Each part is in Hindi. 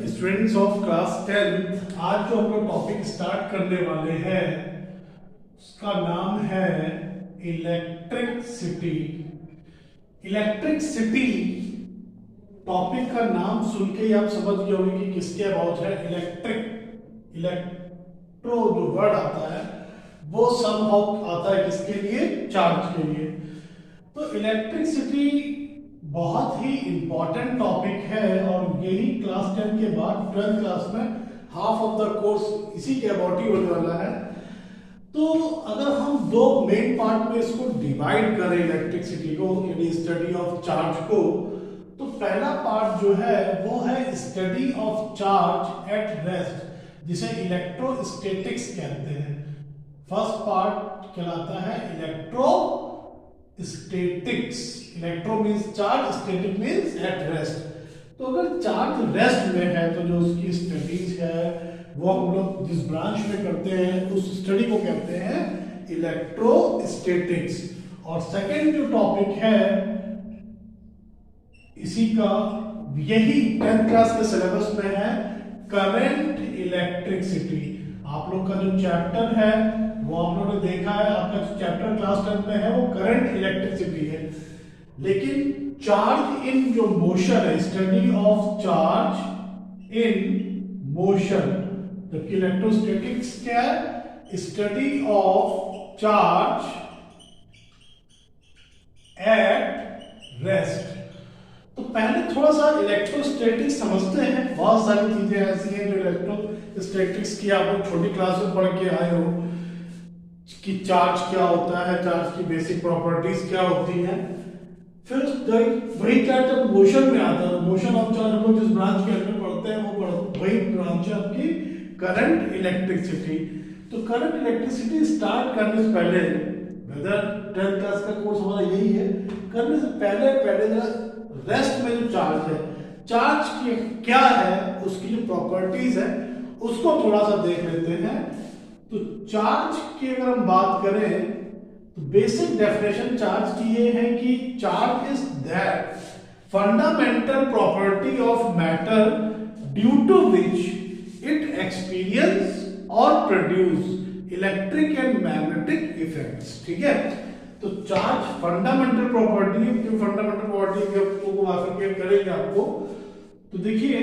स्टूडेंट्स ऑफ क्लास 10, आज जो हम लोग टॉपिक स्टार्ट करने वाले हैं उसका नाम है इलेक्ट्रिसिटी। इलेक्ट्रिसिटी टॉपिक का नाम सुन के ही आप समझ गए होंगे कि किसके अबाउट है। इलेक्ट्रो जो वर्ड आता है वो समहाउ आता है किसके लिए? चार्ज के लिए। तो इलेक्ट्रिसिटी बहुत ही इंपॉर्टेंट टॉपिक है और यही क्लास 10 के बाद 12th क्लास में हाफ ऑफ द कोर्स इसी के अबाउट ही होने वाला है। तो अगर हम दो मेन पार्ट में इसको डिवाइड करें इलेक्ट्रिसिटी को, यानी स्टडी ऑफ चार्ज को, तो पहला पार्ट जो है वो है study of charge at rest, जिसे इलेक्ट्रोस्टैटिक्स कहते हैं। फर्स्ट पार्ट कहलाता है electrostatics. Electro means charge, static means at rest. तो अगर चार्ज रेस्ट में है तो जो उसकी स्टडीज है वो हम लोग जिस ब्रांच में करते हैं उस स्टडी को कहते हैं इलेक्ट्रोस्टैटिक्स। और सेकंड जो टॉपिक है इसी का, यही 10th क्लास के सिलेबस में है, करंट इलेक्ट्रिसिटी। आप लोग का जो चैप्टर है वो आप लोगों ने देखा है, आपका जो चैप्टर क्लास 10 में है वो करंट इलेक्ट्रिसिटी है। लेकिन चार्ज इन जो मोशन है, study of charge in motion, जबकि इलेक्ट्रोस्टैटिक्स क्या है? Study of charge at rest. तो पहले थोड़ा सा इलेक्ट्रोस्टैटिक्स समझते हैं। बहुत सारी चीजें ऐसी हैं जो इलेक्ट्रोस्टैटिक्स की आप लोग छोटी क्लास में पढ़ के आए हो कि चार्ज क्या होता है, चार्ज की बेसिक प्रॉपर्टीज क्या होती हैं। फिर वही चार्ज जब मोशन में आता है, मोशन ऑफ चार्ज हम लोग जिस ब्रांच के अंदर पढ़ते हैं वो वही ब्रांच है आपकी करंट इलेक्ट्रिसिटी। तो करंट इलेक्ट्रिसिटी स्टार्ट करने से पहले, वेदर 10th क्लास का कोर्स हमारा यही है, करने से पहले जरा रेस्ट में जो चार्ज है, चार्ज की क्या है, उसकी जो प्रॉपर्टीज है उसको थोड़ा सा देख लेते हैं। तो चार्ज की अगर हम बात करें तो बेसिक डेफिनेशन चार्ज की ये है कि charge is that fundamental property of matter due to which it experience और produce electric and magnetic effects. ठीक है, तो चार्ज फंडामेंटल प्रॉपर्टी है। क्यों फंडामेंटल प्रॉपर्टी को आफिर करेंगे आपको, तो देखिए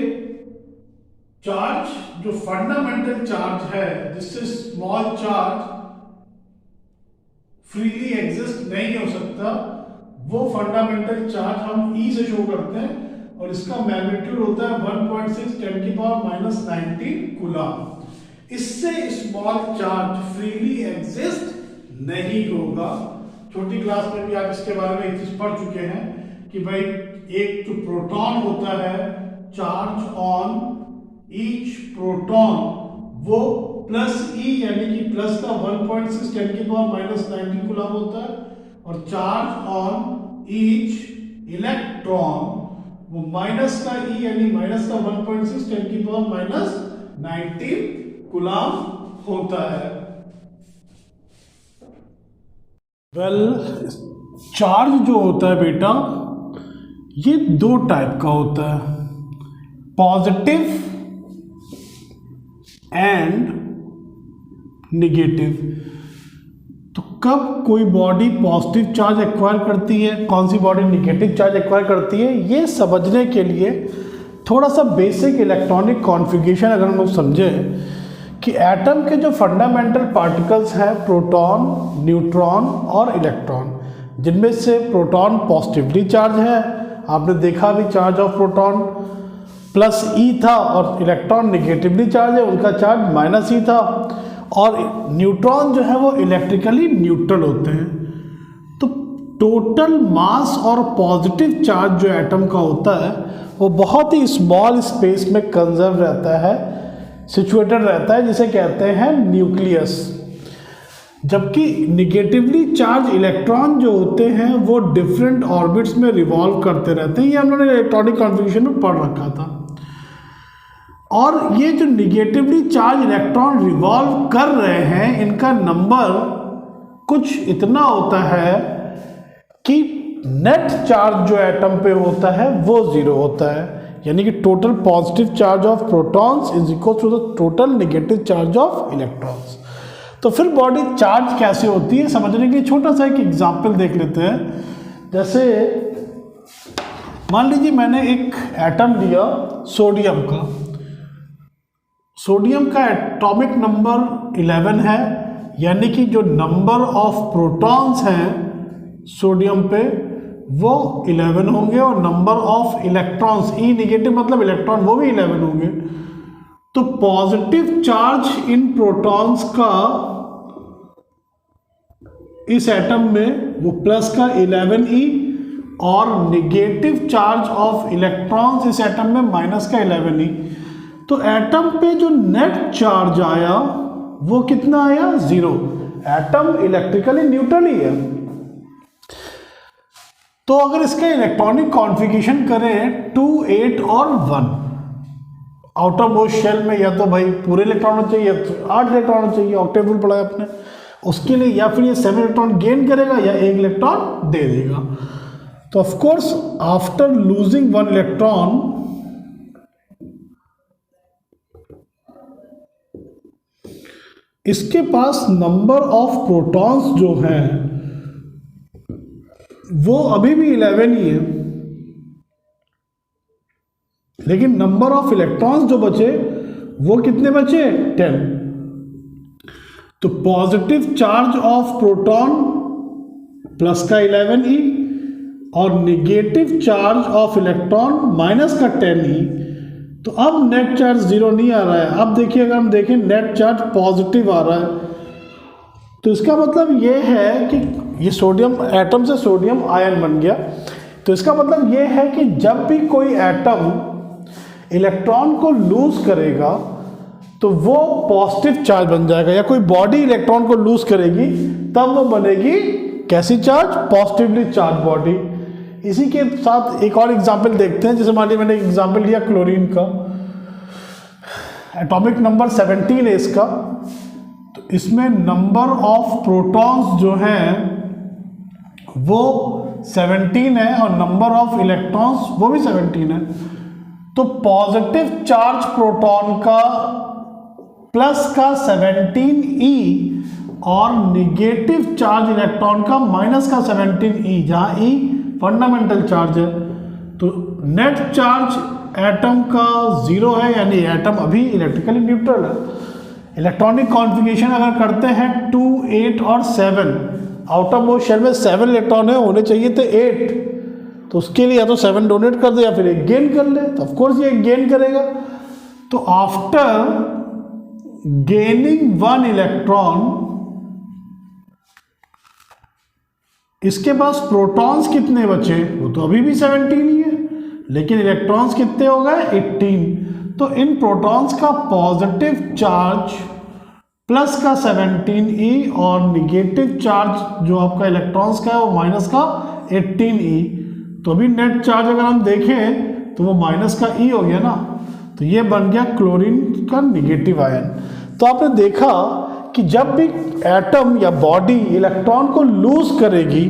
चार्ज जो फंडामेंटल चार्ज है, जिससे स्मॉल चार्ज फ्रीली एग्जिस्ट नहीं हो सकता, वो फंडामेंटल चार्ज हम ई से शो करते हैं और इसका मैग्नीट्यूड होता है 1.6 10⁻⁹ कूलम। इससे स्मॉल चार्ज फ्रीली एग्जिस्ट नहीं होगा। छोटी क्लास में भी आप इसके बारे में एक चीज पढ़ चुके हैं कि भाई एक जो प्रोटॉन होता है, चार्ज ऑन ईच प्रोटॉन वो प्लस ई यानी कि प्लस का 1.6 10⁻⁹ कूलम होता है, और चार्ज ऑन ईच इलेक्ट्रॉन वो माइनस का ई यानी माइनस का 1.6 10⁻⁹ कूलम होता है। चार्ज जो होता है बेटा ये दो टाइप का होता है, पॉजिटिव एंड नेगेटिव। तो कब कोई बॉडी पॉजिटिव चार्ज एक्वायर करती है, कौन सी बॉडी नेगेटिव चार्ज एक्वायर करती है, ये समझने के लिए थोड़ा सा बेसिक इलेक्ट्रॉनिक कॉन्फ़िगरेशन अगर हम लोग समझें कि एटम के जो फंडामेंटल पार्टिकल्स हैं, प्रोटॉन, न्यूट्रॉन और इलेक्ट्रॉन, जिनमें से प्रोटॉन पॉजिटिवली चार्ज है, आपने देखा भी चार्ज ऑफ प्रोटॉन प्लस ई था, और इलेक्ट्रॉन नेगेटिवली चार्ज है, उनका चार्ज माइनस ई था, और न्यूट्रॉन जो है वो इलेक्ट्रिकली न्यूट्रल होते हैं। तो टोटल मास और पॉजिटिव चार्ज जो एटम का होता है वो बहुत ही स्मॉल स्पेस में कंजर्व रहता है, सिचुएटेड रहता है, जिसे कहते हैं न्यूक्लियस। जबकि निगेटिवली चार्ज इलेक्ट्रॉन जो होते हैं वो डिफरेंट ऑर्बिट्स में रिवॉल्व करते रहते हैं। ये हम लोगों ने इलेक्ट्रॉनिक कॉन्फ़िगरेशन में पढ़ रखा था। और ये जो निगेटिवली चार्ज इलेक्ट्रॉन रिवॉल्व कर रहे हैं, इनका नंबर कुछ इतना होता है कि नेट चार्ज जो एटम पे होता है वो 0 होता है, यानी कि total positive charge of protons is equal to the total negative charge of electrons. तो फिर बॉडी चार्ज कैसे होती है समझने के लिए छोटा सा एक एग्जाम्पल देख लेते हैं। जैसे मान लीजिए मैंने एक एटम लिया सोडियम का, सोडियम का एटॉमिक नंबर 11 है, यानी कि जो नंबर ऑफ प्रोटॉन्स हैं सोडियम पे वो 11 होंगे और number of electrons E negative मतलब इलेक्ट्रॉन वो भी 11 होंगे। तो पॉजिटिव चार्ज इन प्रोटॉन्स का इस एटम में वो प्लस का 11e और नेगेटिव चार्ज ऑफ इलेक्ट्रॉन्स इस एटम में माइनस का 11e। तो एटम पे जो नेट चार्ज आया वो कितना आया 0। एटम इलेक्ट्रिकली न्यूट्रल ही है। तो अगर इसका इलेक्ट्रॉनिक कॉन्फ़िगरेशन करें 2, 8 और 1, आउटर मोस्ट शेल में या तो भाई पूरे इलेक्ट्रॉन चाहिए या तो 8 इलेक्ट्रॉन चाहिए, ऑक्टेव रूल पढ़ा है आपने, उसके लिए या फिर ये 7 इलेक्ट्रॉन गेन करेगा या 1 इलेक्ट्रॉन दे देगा। तो of course after losing 1 electron इसके पास नंबर ऑफ प्रोटॉन्स जो हैं वो अभी भी 11 ही है, लेकिन नंबर ऑफ इलेक्ट्रॉन्स जो बचे वो कितने बचे 10। तो positive charge of proton plus का 11e और negative charge of electron minus का 10e। तो अब नेट चार्ज 0 नहीं आ रहा है। अब देखिए अगर हम देखें नेट चार्ज पॉजिटिव आ रहा है, तो इसका मतलब ये है कि ये सोडियम एटम से सोडियम आयन बन गया। तो इसका मतलब ये है कि जब भी कोई एटम इलेक्ट्रॉन को लूज करेगा तो वो पॉजिटिव चार्ज बन जाएगा, या कोई बॉडी इलेक्ट्रॉन को लूज करेगी तब वो बनेगी कैसी चार्ज, पॉजिटिवली चार्ज बॉडी। इसी के साथ एक और एग्जाम्पल देखते हैं। जैसे मान लीजिए मैंने एग्जाम्पल लिया क्लोरीन का, एटॉमिक नंबर 17 है इसका। तो इसमें नंबर ऑफ प्रोटॉन्स जो हैं वो 17 है और नंबर ऑफ इलेक्ट्रॉन्स वो भी 17 है। तो पॉजिटिव चार्ज प्रोटॉन का प्लस का 17e और नेगेटिव चार्ज इलेक्ट्रॉन का माइनस का 17e, जहाँ e फंडामेंटल चार्ज है। तो नेट चार्ज एटम का 0 है, यानी एटम अभी इलेक्ट्रिकली न्यूट्रल है। इलेक्ट्रॉनिक कॉन्फ़िगरेशन अगर करते हैं 2, 8 और 7, आउटर मोस्ट शेल में 7 इलेक्ट्रॉन है, होने चाहिए थे 8, तो उसके लिए या तो 7 डोनेट कर दे या फिर एक गेन कर ले। तो ऑफकोर्स ये गेन करेगा। तो आफ्टर गेनिंग 1 इलेक्ट्रॉन इसके पास प्रोटॉन्स कितने बचे, वो तो अभी भी 17 ही है, लेकिन इलेक्ट्रॉन्स कितने हो गए 18। तो इन प्रोटॉन्स का पॉजिटिव चार्ज प्लस का 17e और निगेटिव चार्ज जो आपका इलेक्ट्रॉन्स का है वो माइनस का 18e। तो अभी नेट चार्ज अगर हम देखें तो वो माइनस का e हो गया ना, तो ये बन गया क्लोरीन का निगेटिव आयन। तो आपने देखा कि जब भी एटम या बॉडी इलेक्ट्रॉन को लूज करेगी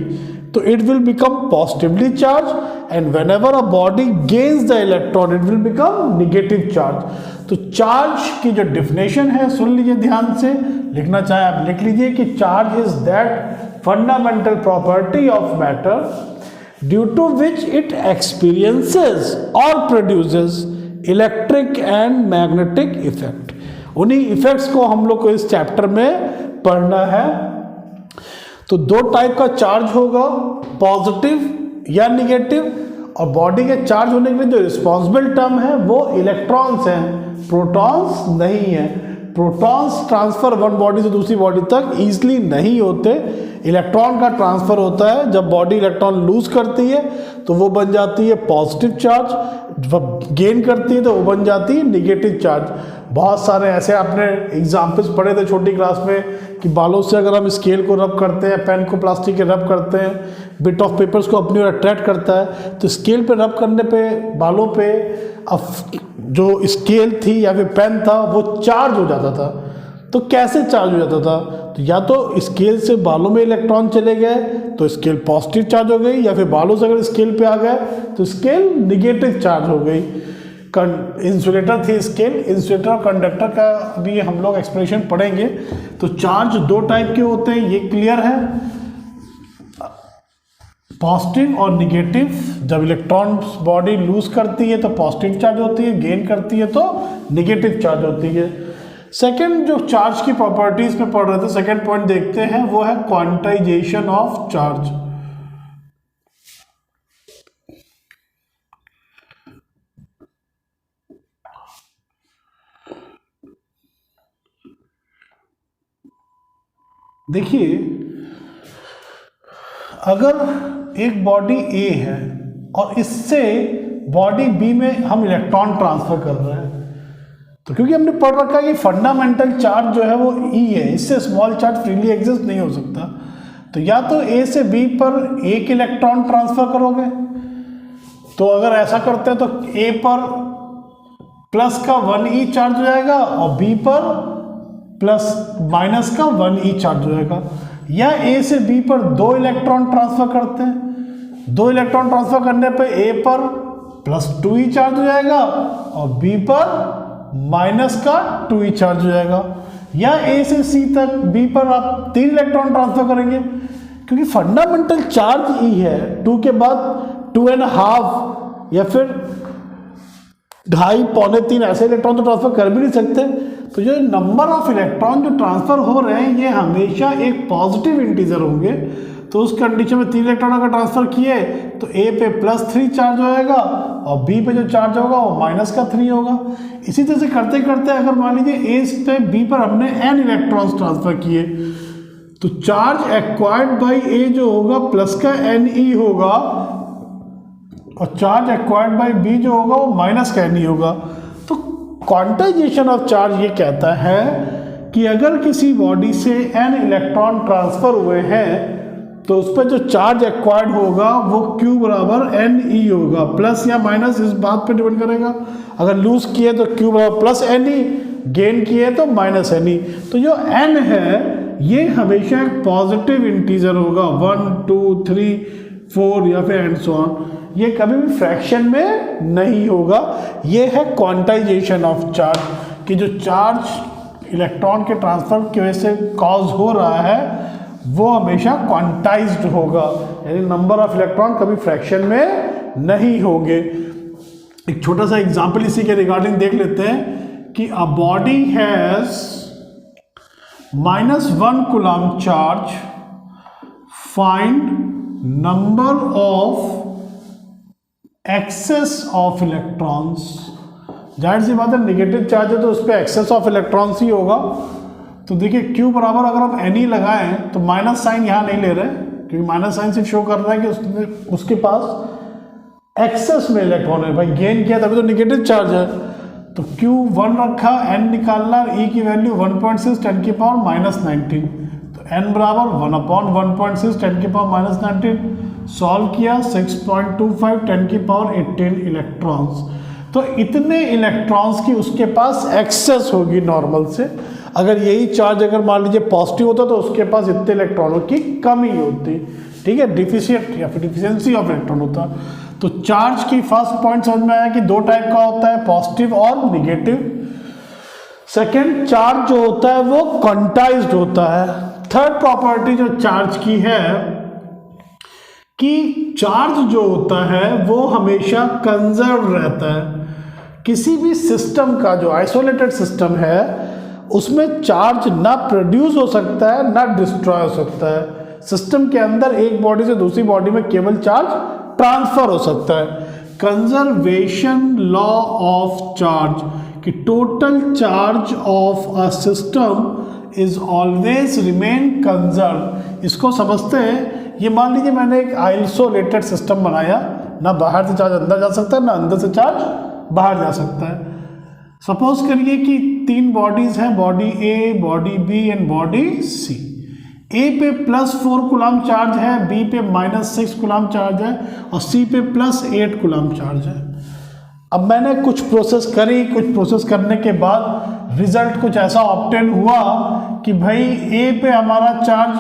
तो it will become positively charge, and whenever a body gains the electron it will become negative charge. तो चार्ज की जो डेफिनेशन है सुन लीजिए ध्यान से, लिखना चाहे आप लिख लीजिए कि charge is that fundamental property of matter due to which it experiences और produces electric and magnetic effect. उन्हीं इफेक्ट्स को हम लोग को इस चैप्टर में पढ़ना है। तो 2 टाइप का चार्ज होगा, पॉजिटिव या निगेटिव, और बॉडी के चार्ज होने के लिए जो रिस्पॉन्सिबल टर्म है वो इलेक्ट्रॉन्स हैं, प्रोटॉन्स नहीं है। प्रोटॉन्स ट्रांसफर वन बॉडी से दूसरी बॉडी तक ईजिली नहीं होते। इलेक्ट्रॉन का ट्रांसफर होता है जब बॉडी इलेक्ट्रॉन लूज करती है तो वो बन जाती है पॉजिटिव चार्ज, जब गेन करती है तो वो बन जाती है निगेटिव चार्ज। बहुत सारे ऐसे आपने एग्जाम्पल्स पढ़े थे छोटी क्लास में कि बालों से अगर हम स्केल को रब करते हैं, पेन को प्लास्टिक के रब करते हैं, बिट ऑफ पेपर्स को अपनी ओर अट्रैक्ट करता है, तो स्केल पे रब करने पे बालों पे जो स्केल थी या फिर पेन था वो चार्ज हो जाता था। तो कैसे चार्ज हो जाता था, तो या तो स्केल से बालों में इलेक्ट्रॉन चले गए तो स्केल पॉजिटिव चार्ज हो गई, या फिर बालों से अगर स्केल पे आ गए तो स्केल निगेटिव चार्ज हो गई। इंसुलेटर थी स्केल, इंसुलेटर और कंडक्टर का भी हम लोग एक्सप्रेशन पढ़ेंगे। तो चार्ज दो टाइप के होते हैं, ये क्लियर है, पॉजिटिव और निगेटिव। जब इलेक्ट्रॉन बॉडी लूज करती है तो पॉजिटिव चार्ज होती है, गेन करती है तो निगेटिव चार्ज होती है। सेकेंड जो चार्ज की प्रॉपर्टीज में पढ़ रहे थे, सेकेंड पॉइंट देखते हैं, वो है क्वांटाइजेशन ऑफ चार्ज। देखिए, अगर एक बॉडी ए है और इससे बॉडी बी में हम इलेक्ट्रॉन ट्रांसफर कर रहे हैं, तो क्योंकि हमने पढ़ रखा है कि फंडामेंटल चार्ज जो है वो ई है, इससे स्मॉल चार्ज फ्रीली एग्जिस्ट नहीं हो सकता। तो या तो ए से बी पर एक इलेक्ट्रॉन ट्रांसफर करोगे, तो अगर ऐसा करते हैं तो ए पर प्लस का 1e चार्ज हो जाएगा और बी पर प्लस माइनस का 1e चार्ज हो जाएगा। या ए से बी पर 2 इलेक्ट्रॉन ट्रांसफर करते हैं, 2 इलेक्ट्रॉन ट्रांसफर करने पे ए पर प्लस 2e चार्ज हो जाएगा और बी पर माइनस का 2e चार्ज हो जाएगा। या ए से सी तक बी पर आप 3 इलेक्ट्रॉन ट्रांसफर करेंगे, क्योंकि फंडामेंटल चार्ज ई है, 2 के बाद 2.5 या फिर 2.5 पौने 3 ऐसे इलेक्ट्रॉन तो ट्रांसफर कर भी नहीं सकते। तो जो नंबर ऑफ इलेक्ट्रॉन जो ट्रांसफर हो रहे हैं ये हमेशा एक पॉजिटिव इंटीजर होंगे। तो उस कंडीशन में 3 इलेक्ट्रॉन अगर ट्रांसफर किए तो ए पे +3 चार्ज हो जाएगा और बी पे जो चार्ज होगा वो -3 होगा। इसी तरह से करते करते अगर मान लीजिए ए पे बी पर हमने n इलेक्ट्रॉन्स ट्रांसफर किए, तो चार्ज एक्वायर्ड बाई ए जो होगा प्लस का Ne होगा और चार्ज एक्वायर्ड बाई बी जो होगा वो माइनस का Ne होगा। तो क्वांटाइजेशन ऑफ चार्ज ये कहता है कि अगर किसी बॉडी से n इलेक्ट्रॉन ट्रांसफर हुए हैं तो उस पर जो चार्ज एक्वायर्ड होगा वो Q बराबर Ne होगा, प्लस या माइनस इस बात पे डिपेंड करेगा। अगर लूज किए तो Q बराबर +Ne, गेन किए तो -Ne। तो जो n है ये हमेशा एक पॉजिटिव इंटीजर होगा, 1 2 3 4 या फिर एंड सो ऑन। ये कभी भी फ्रैक्शन में नहीं होगा। ये है क्वांटाइजेशन ऑफ चार्ज, कि जो चार्ज इलेक्ट्रॉन के ट्रांसफर की वजह से कॉज हो रहा है वो हमेशा क्वांटाइज्ड होगा, यानी नंबर ऑफ इलेक्ट्रॉन कभी फ्रैक्शन में नहीं होंगे। एक छोटा सा एग्जांपल इसी के रिगार्डिंग देख लेते हैं कि a body has -1 coulomb charge, find number of excess of electrons. जाहिर सी बात है, नेगेटिव चार्ज है तो उस पर एक्सेस ऑफ इलेक्ट्रॉन्स ही होगा। तो देखिए Q बराबर अगर हम Ne लगाएं तो माइनस साइन यहाँ नहीं ले रहे, क्योंकि माइनस साइन से शो कर रहा है कि उसके पास एक्सेस में इलेक्ट्रॉन है। भाई गेन किया तभी तो नेगेटिव चार्ज है। तो Q1 रखा, n निकालना, E की वैल्यू 1.6 10 की पावर -19, तो n बराबर 1/1.6 10 की पावर -19। सॉल्व किया, 6.25 10 की पावर 18 इलेक्ट्रॉन्स। तो इतने इलेक्ट्रॉन्स की उसके पास एक्सेस होगी नॉर्मल से। अगर यही चार्ज अगर मान लीजिए पॉजिटिव होता तो उसके पास इतने इलेक्ट्रॉनों की कमी होती, ठीक है, डिफिशिएंट या फिर डिफिशिएंसी ऑफ इलेक्ट्रॉन होता। तो चार्ज की फर्स्ट पॉइंट समझ में आया कि 2 टाइप का होता है, पॉजिटिव और निगेटिव। सेकेंड, चार्ज जो होता है वो क्वांटाइज्ड होता है। थर्ड प्रॉपर्टी जो चार्ज की है कि चार्ज जो होता है वो हमेशा कंजर्व रहता है। किसी भी सिस्टम का जो आइसोलेटेड सिस्टम है उसमें चार्ज ना प्रोड्यूस हो सकता है ना डिस्ट्रॉय हो सकता है। सिस्टम के अंदर एक बॉडी से दूसरी बॉडी में केवल चार्ज ट्रांसफर हो सकता है। कंजर्वेशन लॉ ऑफ चार्ज, कि total charge of a system is always remain conserve. इसको समझते हैं, ये मान लीजिए मैंने एक आइसोलेटेड सिस्टम बनाया, ना बाहर से चार्ज अंदर जा सकता है ना अंदर से चार्ज बाहर जा सकता है। सपोज करिए कि 3 बॉडीज हैं, body A, body B and body C. A पे +4 कूलम्ब चार्ज है, बी पे -6 कूलम्ब चार्ज है और सी पे +8 कूलम्ब चार्ज है। अब मैंने कुछ प्रोसेस करी, कुछ प्रोसेस करने के बाद रिजल्ट कुछ ऐसा ऑब्टेन हुआ कि भाई ए पे हमारा चार्ज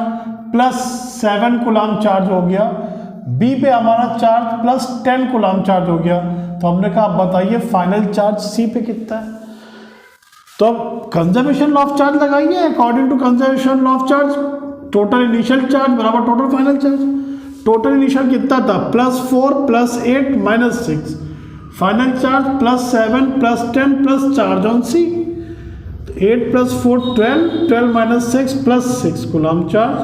+7 कूलम चार्ज हो गया, बी पे हमारा चार्ज +10 कूलम चार्ज हो गया, तो हमने कहा आप बताइए फाइनल चार्ज सी पे कितना है। तो अब कंजर्वेशन लॉ ऑफ चार्ज लगाइए। According to conservation law of charge total initial charge बराबर total final charge. Total initial कितना था, +4 +8 -6, final charge +7 +10 plus charge on C, 8 + 4 12, 12 - 6 +6 coulomb charge.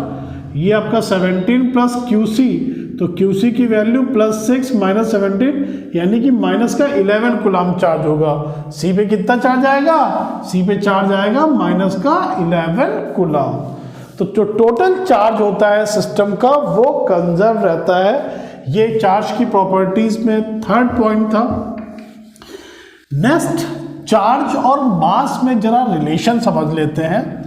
ये आपका 17 प्लस QC, तो QC की वैल्यू +6 - 17 यानी कि माइनस का 11 कूलम चार्ज होगा। सी पे कितना चार्ज आएगा, सी पे चार्ज आएगा माइनस का 11 कूलम। तो जो टोटल चार्ज होता है सिस्टम का वो कंजर्व रहता है। ये चार्ज की प्रॉपर्टीज में थर्ड पॉइंट था। नेक्स्ट, चार्ज और मास में जरा रिलेशन समझ लेते हैं।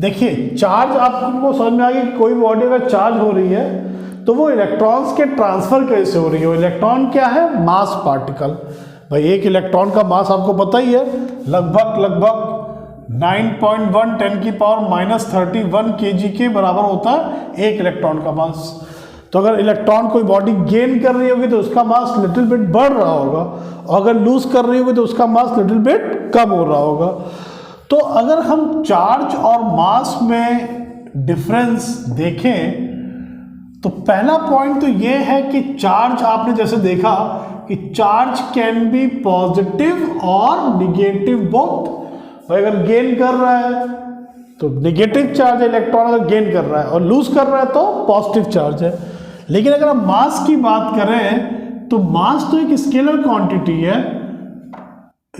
देखिए चार्ज आपको समझ में आ गया कि कोई बॉडी अगर चार्ज हो रही है तो वो इलेक्ट्रॉन्स के ट्रांसफर कैसे हो रही है। इलेक्ट्रॉन क्या है, मास पार्टिकल। भाई एक इलेक्ट्रॉन का मास आपको पता ही है, लगभग 9.1 10⁻³ kg के बराबर होता है एक इलेक्ट्रॉन का मास। तो अगर इलेक्ट्रॉन कोई बॉडी गेन कर रही होगी तो उसका मास लिटिल बिट बढ़ रहा होगा, और अगर लूज कर रही होगी तो उसका मास लिटिल बिट कम हो रहा होगा। तो अगर हम चार्ज और मास में डिफरेंस देखें तो पहला पॉइंट तो ये है कि चार्ज, आपने जैसे देखा कि चार्ज कैन बी पॉजिटिव और निगेटिव बोथ। भाई अगर गेन कर रहा है तो निगेटिव चार्ज है, इलेक्ट्रॉन अगर गेन कर रहा है, और लूज कर रहा है तो पॉजिटिव चार्ज है। लेकिन अगर हम मास की बात करें तो मास तो एक स्केलर क्वांटिटी है।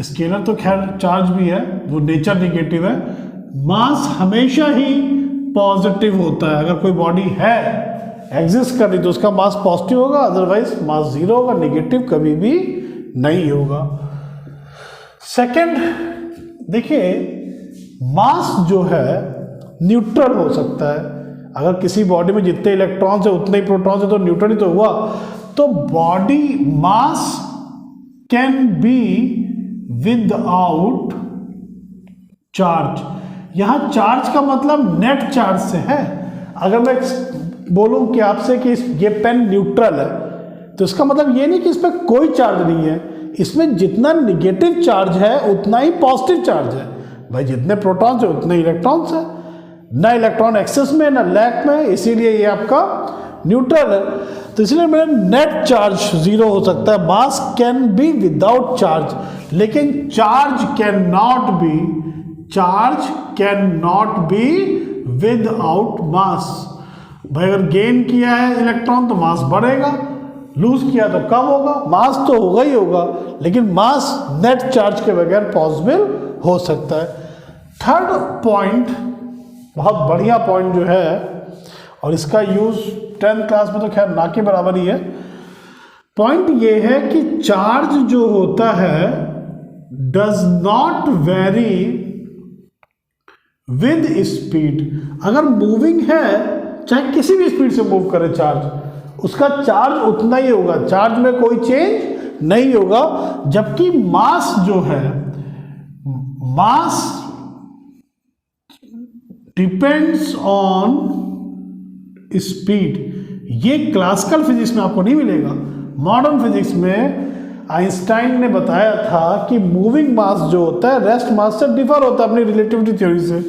स्केलर तो खैर चार्ज भी है, वो नेचर निगेटिव है। मास हमेशा ही पॉजिटिव होता है। अगर कोई बॉडी है एग्जिस्ट कर रही तो उसका मास पॉजिटिव होगा, अदरवाइज मास 0 होगा, निगेटिव कभी भी नहीं होगा। सेकंड, देखिए मास जो है न्यूट्रल हो सकता है। अगर किसी बॉडी में जितने इलेक्ट्रॉन्स है उतने ही प्रोटॉन्स है तो न्यूट्रल ही तो हुआ। तो body mass can be without charge. यहां चार्ज का मतलब नेट चार्ज से है। अगर मैं बोलूं कि आपसे कि ये पेन न्यूट्रल है तो इसका मतलब ये नहीं कि इस पर कोई चार्ज नहीं है। इसमें जितना निगेटिव चार्ज है उतना ही पॉजिटिव चार्ज है। भाई जितने प्रोटॉन्स है उतने इलेक्ट्रॉन्स है, ना इलेक्ट्रॉन एक्सेस में ना लैक में, इसीलिए ये आपका न्यूट्रल है। तो इसलिए मेरा नेट चार्ज 0 हो सकता है। Mass can be without charge, लेकिन charge can not be without mass. भाई अगर गेन किया है इलेक्ट्रॉन तो मास बढ़ेगा, लूज किया तो कम होगा, मास तो होगा ही होगा, लेकिन मास नेट चार्ज के बगैर पॉसिबल हो सकता है। थर्ड पॉइंट बहुत बढ़िया पॉइंट जो है, और इसका यूज 10th क्लास में तो खैर ना के बराबर ही है। पॉइंट ये है कि चार्ज जो होता है does not very with speed. अगर मूविंग है, चाहे किसी भी स्पीड से मूव करे चार्ज, उसका चार्ज उतना ही होगा, चार्ज में कोई चेंज नहीं होगा। जबकि मास जो है, मास डिपेंड्स ऑन स्पीड। ये क्लासिकल फिजिक्स में आपको नहीं मिलेगा। मॉडर्न फिजिक्स में आइंस्टाइन ने बताया था कि मूविंग मास जो होता है रेस्ट मास से डिफर होता है अपनी रिलेटिविटी थ्योरी से,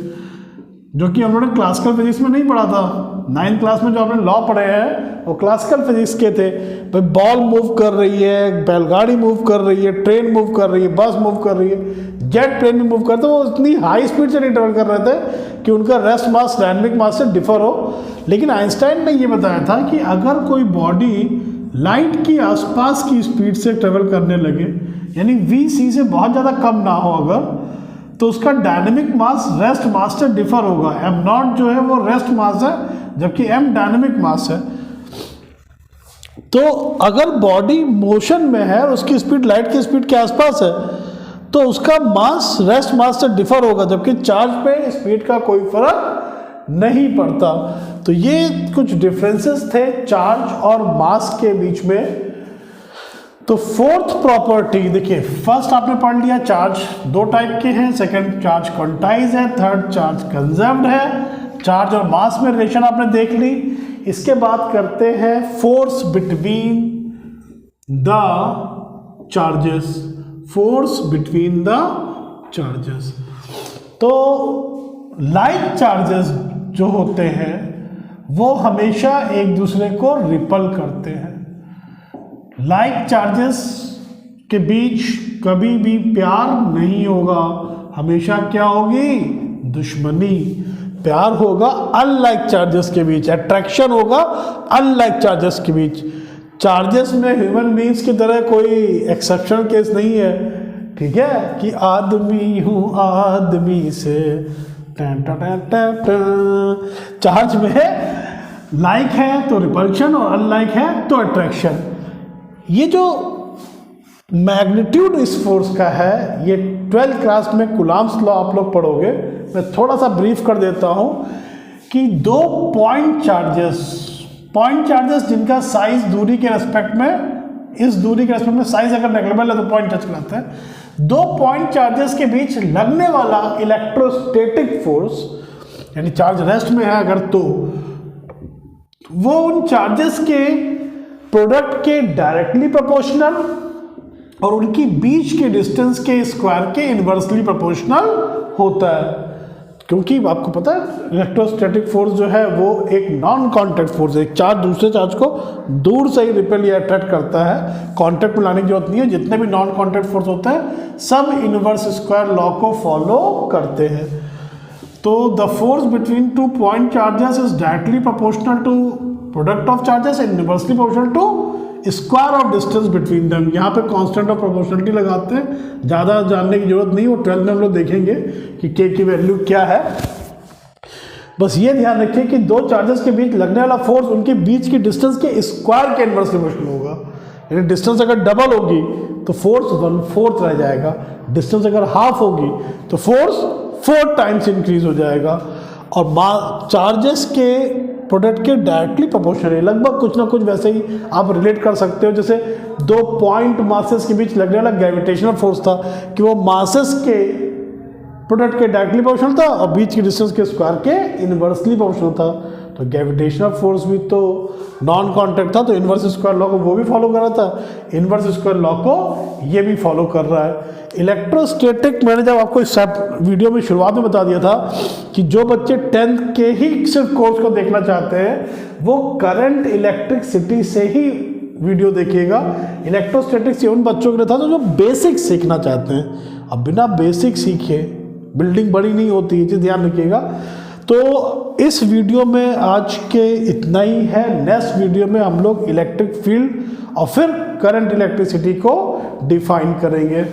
जो कि हम लोगों ने क्लासिकल फिजिक्स में नहीं पढ़ा था। 9th क्लास में जो आपने लॉ पढ़े हैं वो क्लासिकल फिजिक्स के थे। भाई बॉल मूव कर रही है, बैलगाड़ी मूव कर रही है, ट्रेन मूव कर रही है, बस मूव कर रही है, जेट प्लेन भी मूव करते, वो इतनी हाई स्पीड से नहीं ट्रेवल कर रहे थे कि उनका रेस्ट मास डायनेमिक मास से डिफर हो। लेकिन आइंस्टाइन ने ये बताया था कि अगर कोई बॉडी लाइट की आसपास की स्पीड से ट्रेवल करने लगे, यानी v(c) से बहुत ज़्यादा कम ना हो अगर, तो उसका डायनेमिक मास रेस्ट मास से डिफर होगा। m0 जो है वो रेस्ट मास है, जबकि m डायनेमिक मास है। तो अगर बॉडी मोशन में है और उसकी स्पीड लाइट की स्पीड के आसपास है तो उसका मास रेस्ट मास से डिफर होगा, जबकि चार्ज पे स्पीड का कोई फर्क नहीं पड़ता। तो ये कुछ डिफरेंसेस थे चार्ज और मास के बीच में। तो फोर्थ प्रॉपर्टी देखिए, फर्स्ट आपने पढ़ लिया चार्ज दो टाइप के हैं, सेकंड चार्ज क्वांटाइज है, थर्ड चार्ज कंजर्व्ड है। चार्ज और मास में रिलेशन आपने देख ली। इसके बाद करते हैं force between the charges, force between the charges. तो लाइक चार्जेस जो होते हैं वो हमेशा एक दूसरे को रिपल करते हैं। लाइक चार्जेस के बीच कभी भी प्यार नहीं होगा, हमेशा क्या होगी, दुश्मनी। प्यार होगा अनलाइक चार्जेस के बीच, अट्रैक्शन होगा अनलाइक चार्जेस के बीच। चार्जेस में ह्यूमन बीइंग्स की तरह कोई एक्सेप्शनल केस नहीं है, ठीक है, कि आदमी हूँ आदमी से चार्ज में लाइक है तो रिपल्शन और अनलाइक है तो अट्रैक्शन। ये जो मैग्नीट्यूड इस फोर्स का है, ये 12th क्लास में कूलॉम्स लॉ आप लोग पढ़ोगे। मैं थोड़ा सा ब्रीफ कर देता हूँ कि दो पॉइंट चार्जेस जिनका साइज दूरी के रेस्पेक्ट में, इस दूरी के रेस्पेक्ट में साइज अगर नेग्लिजिबल है तो पॉइंट टच कराता है। दो पॉइंट चार्जेस के बीच लगने वाला इलेक्ट्रोस्टैटिक फोर्स, यानी चार्ज रेस्ट में है अगर, तो वो उन चार्जेस के प्रोडक्ट के डायरेक्टली प्रोपोर्शनल और उनकी बीच के डिस्टेंस के स्क्वायर के इनवर्सली प्रोपोर्शनल होता है। क्योंकि आपको पता है इलेक्ट्रोस्टैटिक फोर्स जो है वो एक नॉन कांटेक्ट फोर्स है। एक चार्ज दूसरे चार्ज को दूर से ही रिपेल या अट्रैक्ट करता है, कांटेक्ट में लाने की जरूरत नहीं है। जितने भी नॉन कांटेक्ट फोर्स होते हैं सब इनवर्स स्क्वायर लॉ को फॉलो करते हैं। तो the force between two point charges is directly proportional to product of charges and inversely proportional to square of distance between them. यहाँ पे कांस्टेंट ऑफ प्रोपोर्शनलिटी लगाते हैं, ज़्यादा जानने की जरूरत नहीं, वो 12th में हम लोग देखेंगे कि के की वैल्यू क्या है। बस ये ध्यान रखिए कि दो चार्जेस के बीच लगने वाला फोर्स उनके बीच की डिस्टेंस के स्क्वायर के इनवर्सली प्रोपोर्शनल होगा। यानी डिस्टेंस अगर डबल होगी तो फोर्स 1/4 रह जाएगा, डिस्टेंस अगर हाफ होगी तो फोर्स 4 टाइम्स इंक्रीज हो जाएगा। और चार्जेस के प्रोडक्ट के डायरेक्टली प्रोपोर्शनल है, लगभग कुछ ना कुछ वैसे ही आप रिलेट कर सकते हो। जैसे दो पॉइंट मासेस के बीच लगने वाला ग्रेविटेशनल फोर्स था कि वो मासेस के प्रोडक्ट के डायरेक्टली प्रोपोर्शनल था और बीच की डिस्टेंस के स्क्वायर के इनवर्सली प्रोपोर्शनल था। तो ग्रेविटेशनल फोर्स भी तो नॉन कांटेक्ट था, तो इनवर्स स्क्वायर लॉ को वो भी फॉलो कर रहा था, इनवर्स स्क्वायर लॉ को ये भी फॉलो कर रहा है। इलेक्ट्रोस्टैटिक, मैंने जब आपको इस वीडियो में शुरुआत में बता दिया था कि जो बच्चे 10th के ही सिर्फ कोर्स को देखना चाहते हैं वो करंट इलेक्ट्रिसिटी से ही वीडियो देखिएगा। इलेक्ट्रोस्टैटिक्स ये उन बच्चों के लिए था जो बेसिक सीखना चाहते हैं। अब बिना बेसिक सीखे बिल्डिंग बड़ी नहीं होती, ये चीज़ ध्यान रखिएगा। तो इस वीडियो में आज के इतना ही है। नेक्स्ट वीडियो में हम लोग इलेक्ट्रिक फील्ड और फिर करंट इलेक्ट्रिसिटी को डिफाइन करेंगे।